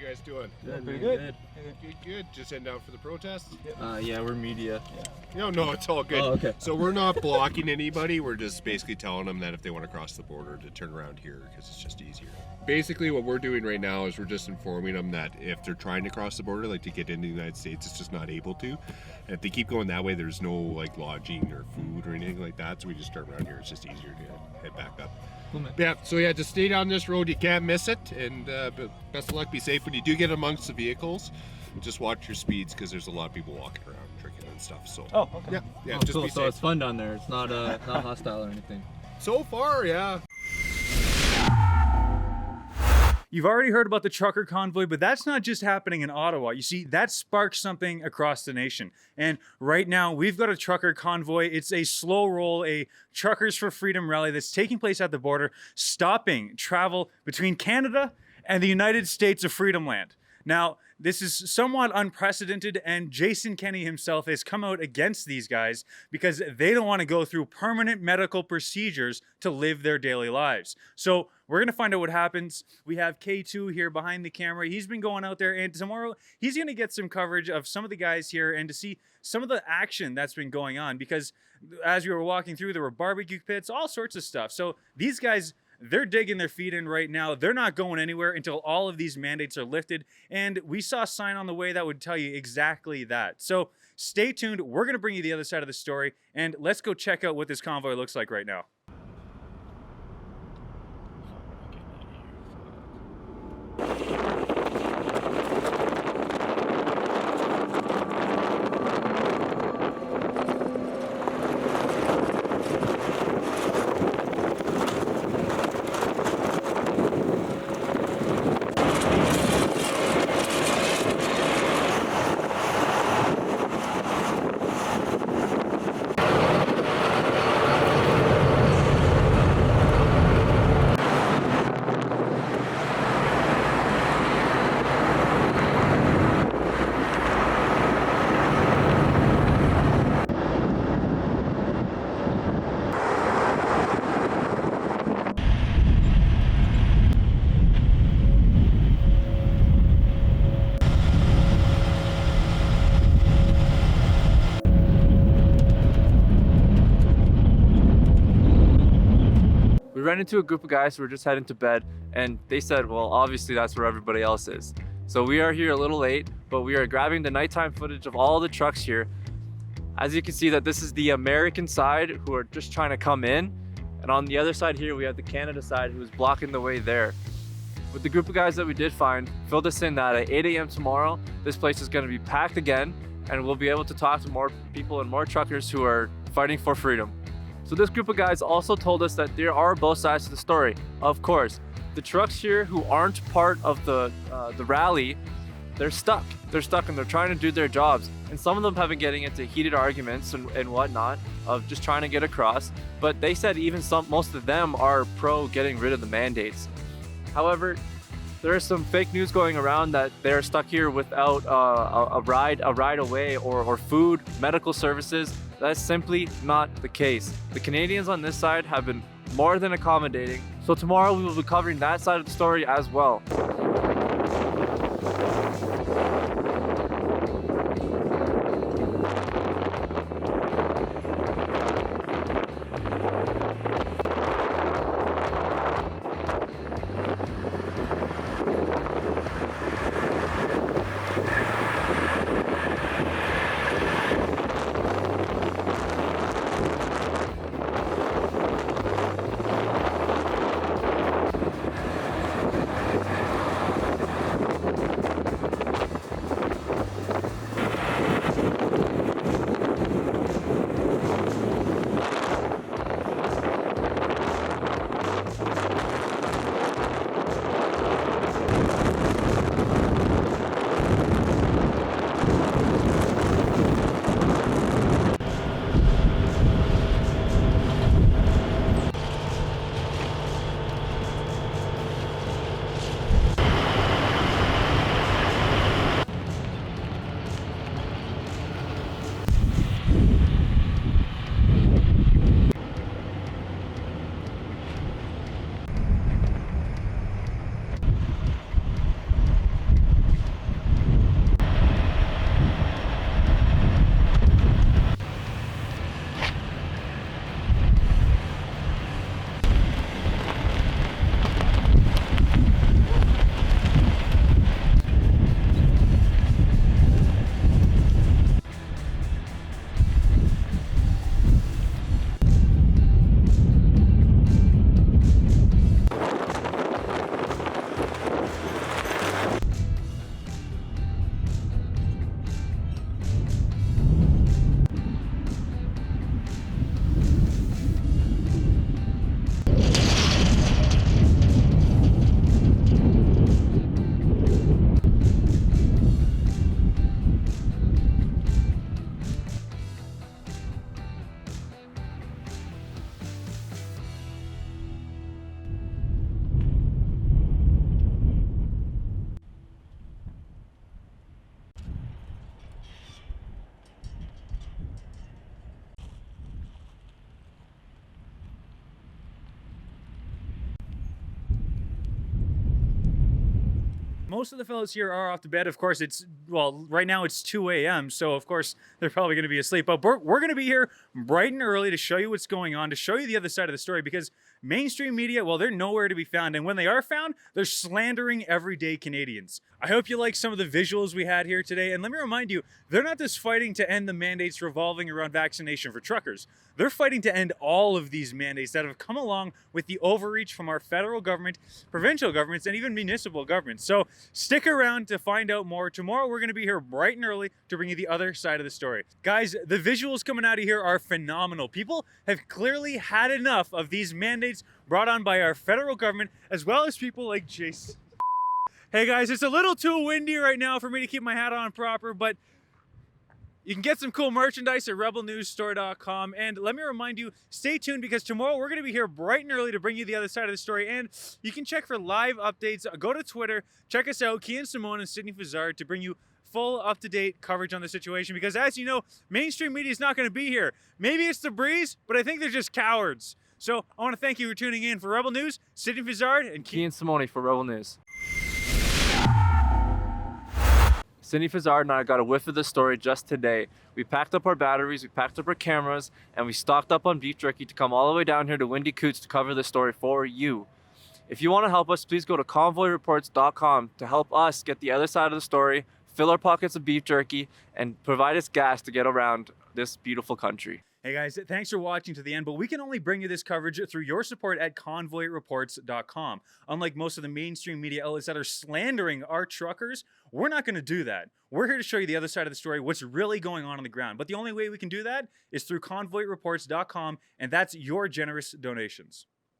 you guys doing? Pretty good. Good. Just heading down for the protest? Yeah, we're media. No, it's all good. Oh, okay. So we're not blocking anybody. We're just basically telling them that if they want to cross the border to turn around here because it's just easier. Basically what we're doing right now is we're just informing them that if they're trying to cross the border, like to get into the United States, it's just not able to. And if they keep going that way, there's no like lodging or food or anything like that. So we just turn around here. It's just easier to head back up. Cool, man. Yeah, just stay down this road. You can't miss it. And best of luck. Be safe when you do get amongst the vehicles. Just watch your speeds because there's a lot of people walking around drinking and stuff. So okay. Yeah, Oh, just cool. be So safe. it's fun down there. It's not not hostile or anything. So far, yeah. You've already heard about the trucker convoy, but that's not just happening in Ottawa. You see, that sparked something across the nation. And right now, we've got a trucker convoy. It's a slow roll, a Truckers for Freedom rally that's taking place at the border, stopping travel between Canada and the United States of Freedom Land. Now, this is somewhat unprecedented, and Jason Kenney himself has come out against these guys because they don't want to go through permanent medical procedures to live their daily lives. So we're going to find out what happens. We have K2 here behind the camera. He's been going out there, and tomorrow he's going to get some coverage of some of the guys here and to see some of the action that's been going on, because as we were walking through, there were barbecue pits, all sorts of stuff. So these guys, they're digging their feet in right now. They're not going anywhere until all of these mandates are lifted. And we saw a sign on the way that would tell you exactly that. So stay tuned. We're going to bring you the other side of the story. And let's go check out what this convoy looks like right now. We ran into a group of guys who were just heading to bed, and they said, well, obviously that's where everybody else is. So we are here a little late, but we are grabbing the nighttime footage of all the trucks here. As you can see, that this is the American side who are just trying to come in, and on the other side here we have the Canada side who is blocking the way there. With the group of guys that we did find, filled us in that at 8 a.m. tomorrow, this place is going to be packed again, and we'll be able to talk to more people and more truckers who are fighting for freedom. So this group of guys also told us that there are both sides to the story. Of course, the trucks here who aren't part of the rally, they're stuck. They're stuck and they're trying to do their jobs. And some of them have been getting into heated arguments and whatnot of just trying to get across. But they said even most of them are pro getting rid of the mandates. However, there is some fake news going around that they're stuck here without a ride away or food, medical services. That's simply not the case. The Canadians on this side have been more than accommodating. So tomorrow we will be covering that side of the story as well. Most of the fellows here are off to bed. Of course, right now it's 2 a.m. So, of course, they're probably going to be asleep. But we're going to be here bright and early to show you what's going on, to show you the other side of the story, because mainstream media, well, they're nowhere to be found. And when they are found, they're slandering everyday Canadians. I hope you like some of the visuals we had here today. And let me remind you, they're not just fighting to end the mandates revolving around vaccination for truckers. They're fighting to end all of these mandates that have come along with the overreach from our federal government, provincial governments, and even municipal governments. So stick around to find out more. Tomorrow, we're going to be here bright and early to bring you the other side of the story. Guys, the visuals coming out of here are phenomenal. People have clearly had enough of these mandates brought on by our federal government, as well as people like Jason. Hey guys, it's a little too windy right now for me to keep my hat on proper, but you can get some cool merchandise at rebelnewsstore.com. And let me remind you, stay tuned, because tomorrow we're going to be here bright and early to bring you the other side of the story. And you can check for live updates. Go to Twitter, check us out, Kian, Simone and Sydney Fizzard, to bring you full up-to-date coverage on the situation. Because as you know, mainstream media is not going to be here. Maybe it's the breeze, but I think they're just cowards. So I want to thank you for tuning in. For Rebel News, Sydney Fizzard and Kian Simone for Rebel News. Sydney Fizzard and I got a whiff of this story just today. We packed up our batteries, we packed up our cameras, and we stocked up on beef jerky to come all the way down here to Windy Coutts to cover this story for you. If you want to help us, please go to convoyreports.com to help us get the other side of the story, fill our pockets of beef jerky, and provide us gas to get around this beautiful country. Hey guys, thanks for watching to the end, but we can only bring you this coverage through your support at convoyreports.com. Unlike most of the mainstream media outlets that are slandering our truckers, we're not going to do that. We're here to show you the other side of the story, what's really going on the ground. But the only way we can do that is through convoyreports.com, and that's your generous donations.